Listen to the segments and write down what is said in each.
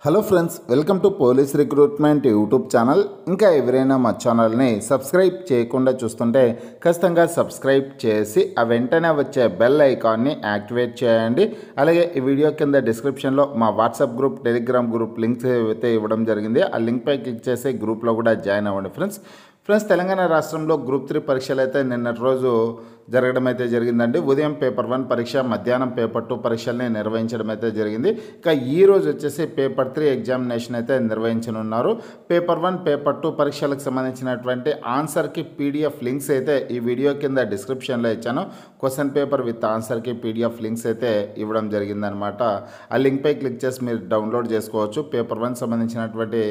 Hello friends, welcome to police recruitment YouTube channel. ఇంకా ఎవరైనా మా ఛానల్ని సబ్స్క్రైబ్ చేయకుండా చూస్తుంటే ఖచ్చితంగా సబ్స్క్రైబ్ చేసి ఆ వెంటనే వచ్చే బెల్ ఐకాన్ని యాక్టివేట్ చేయండి. అలాగే ఈ వీడియో కింద డిస్క్రిప్షన్లో మా WhatsApp group, Telegram group links అయితే ఇవ్వడం జరిగింది. ఆ లింక్పై క్లిక్ చేసి గ్రూప్లో కూడా జాయిన్ అవ్వండి ఫ్రెండ్స్. తెలంగాణ రాష్ట్రంలో గ్రూప్ 3 పరీక్షలు అయితే నిన్నటి రోజు జరగడం అయితే జరిగిందండి. ఉదయం పేపర్ 1 పరీక్ష, మధ్యాహ్నం పేపర్ 2 పరీక్షల్ని నిర్వహించడం అయితే జరిగింది. ఇక ఈ రోజు వచ్చేసి పేపర్ 3 ఎగ్జామినేషన్ అయితే నిర్వహించనున్నారు. పేపర్ 1, పేపర్ 2 పరీక్షలకు సంబంధించినటువంటి ఆన్సర్కి పీడిఎఫ్ లింక్స్ అయితే ఈ వీడియో కింద డిస్క్రిప్షన్లో ఇచ్చాను. క్వశ్చన్ పేపర్ విత్ ఆన్సర్కి పీడిఎఫ్ లింక్స్ అయితే ఇవ్వడం జరిగిందనమాట. ఆ లింక్పై క్లిక్ చేసి మీరు డౌన్లోడ్ చేసుకోవచ్చు. పేపర్ 1 సంబంధించినటువంటి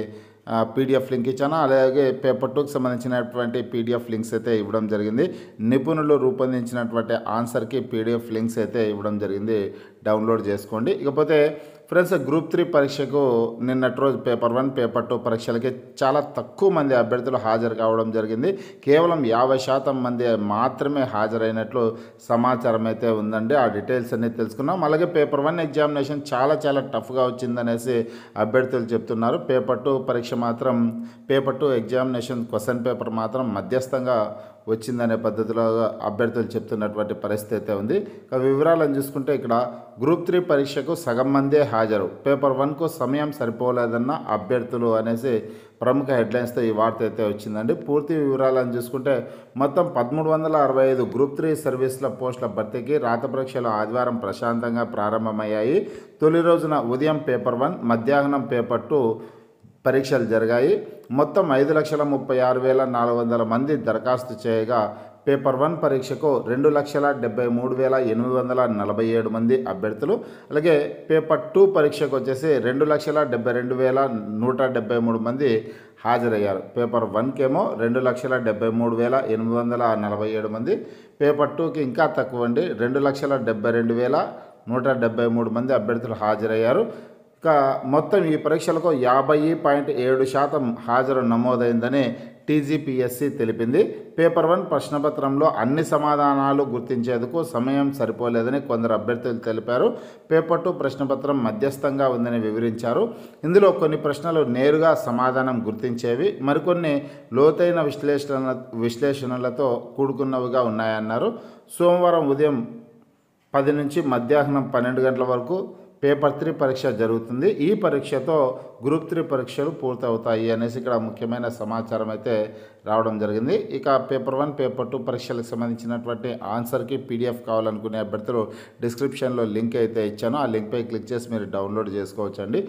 పీడిఎఫ్ లింక్ ఇచ్చాను. అలాగే పేపర్ 2కి సంబంధించినటువంటి పీడిఎఫ్ లింక్స్ అయితే ఇవ్వడం జరిగింది. నిపుణులు రూపొందించినటువంటి ఆన్సర్కి పీడిఎఫ్ లింక్స్ అయితే ఇవ్వడం జరిగింది. డౌన్లోడ్ చేసుకోండి. ఇకపోతే ఫ్రెండ్స్, గ్రూప్ 3 పరీక్షకు నిన్నటి రోజు పేపర్ 1, పేపర్ 2 పరీక్షలకి చాలా తక్కువ మంది అభ్యర్థులు హాజరు కావడం జరిగింది. కేవలం 50% మంది మాత్రమే హాజరైనట్లు సమాచారం అయితే ఉందండి. ఆ డీటెయిల్స్ అన్నీ తెలుసుకున్నాం. అలాగే పేపర్ 1 ఎగ్జామినేషన్ చాలా టఫ్గా వచ్చిందనేసి అభ్యర్థులు చెప్తున్నారు. పేపర్ 2 పరీక్ష మాత్రం, పేపర్ 2 ఎగ్జామినేషన్ క్వశ్చన్ పేపర్ మాత్రం మధ్యస్థంగా వచ్చిందనే పద్ధతిలో అభ్యర్థులు చెప్తున్నటువంటి పరిస్థితి అయితే ఉంది. ఇక వివరాలను చూసుకుంటే ఇక్కడ గ్రూప్ 3 పరీక్షకు సగం మందే హాజరు, పేపర్ 1కు సమయం సరిపోలేదన్న అభ్యర్థులు అనేసి ప్రముఖ హెడ్లైన్స్తో ఈ వార్త అయితే వచ్చిందండి. పూర్తి వివరాలను చూసుకుంటే మొత్తం 1365 గ్రూప్ 3 సర్వీసుల పోస్టుల భర్తీకి రాత పరీక్షలు ఆదివారం ప్రశాంతంగా ప్రారంభమయ్యాయి. తొలి రోజున ఉదయం పేపర్ 1, మధ్యాహ్నం పేపర్ 2 పరీక్షలు జరిగాయి. మొత్తం 5,36,400 మంది దరఖాస్తు చేయగా పేపర్ 1 పరీక్షకు 2,73,847 మంది అభ్యర్థులు, అలాగే పేపర్ 2 పరీక్షకు వచ్చేసి 2,72,173 మంది హాజరయ్యారు. పేపర్ 1కేమో 2,73,847 మంది, పేపర్ 2కి ఇంకా తక్కువ అండి, 2,72,173 మంది అభ్యర్థులు హాజరయ్యారు. ఇక మొత్తం ఈ పరీక్షలకు 50.7% హాజరు నమోదైందని టీజీపీఎస్సీ తెలిపింది. పేపర్ 1 ప్రశ్నపత్రంలో అన్ని సమాధానాలు గుర్తించేందుకు సమయం సరిపోలేదని కొందరు అభ్యర్థులు తెలిపారు. పేపర్ 2 ప్రశ్నపత్రం మధ్యస్థంగా ఉందని వివరించారు. ఇందులో కొన్ని ప్రశ్నలు నేరుగా సమాధానం గుర్తించేవి, మరికొన్ని లోతైన విశ్లేషణలతో కూడుకున్నవిగా ఉన్నాయన్నారు. సోమవారం ఉదయం 10 నుంచి మధ్యాహ్నం 12 గంటల వరకు పేపర్ 3 పరీక్ష జరుగుతుంది. ఈ పరీక్షతో గ్రూప్ 3 పరీక్షలు పూర్తవుతాయి అనేసి ఇక్కడ ముఖ్యమైన సమాచారం అయితే రావడం జరిగింది. ఇక పేపర్ 1, పేపర్ 2 పరీక్షలకు సంబంధించినటువంటి ఆన్సర్కి పీడిఎఫ్ కావాలనుకునే అభ్యర్థులు డిస్క్రిప్షన్లో లింక్ అయితే ఇచ్చాను. ఆ లింక్పై క్లిక్ చేసి మీరు డౌన్లోడ్ చేసుకోవచ్చండి.